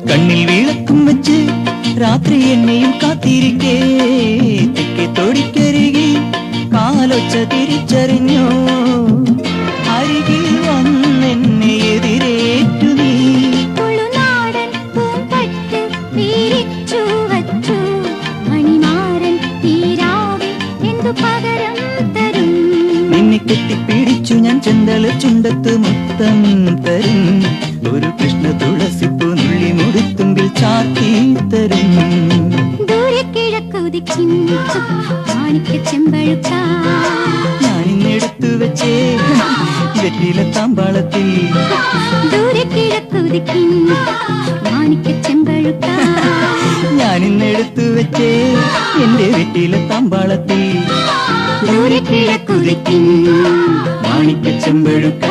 കണ്ണിൽ വിളക്കും വെച്ച് രാത്രി എന്നെയും കാത്തിരിക്കേ തെക്കേ തോടിക്കരികിൽ കാലൊച്ച തിരിച്ചറിഞ്ഞോ അരികിൽ വന്നെന്നെ എതിരേറ്റു നീ തുളുനാടൻ പൂമ്പട്ട് വീരിച്ചു വച്ചു മണിമാരൻ തീരാവിൽ എന്തു പകരം തരും നിന്നെ കെട്ടിപ്പിടിച്ചു ഞാൻ ചെന്തല ചുണ്ടത്ത് മുത്തം തരും ഒരു കൃഷ്ണ തുളസിപ്പൂ നുള്ളി മുടിത്തുമ്പിൽ ചാത്തി തരും ദൂരെ കിഴക്കുതിക്കും മാണിക്ക ചെമ്പഴുക്ക ഞാനിന്നെടുത്തു വെച്ചേ വെറ്റില താമ്പാളത്തിൽ ദൂരെ കിഴക്കുതിക്കും മാണിക്ക ചെമ്പഴുക്ക ഞാനിന്നെടുത്തു വെച്ചേ എന്റെ വെറ്റില താമ്പാളത്തിൽ ദൂരെ കിഴക്കുതിക്കും മാണിക്ക ചെമ്പഴുക്ക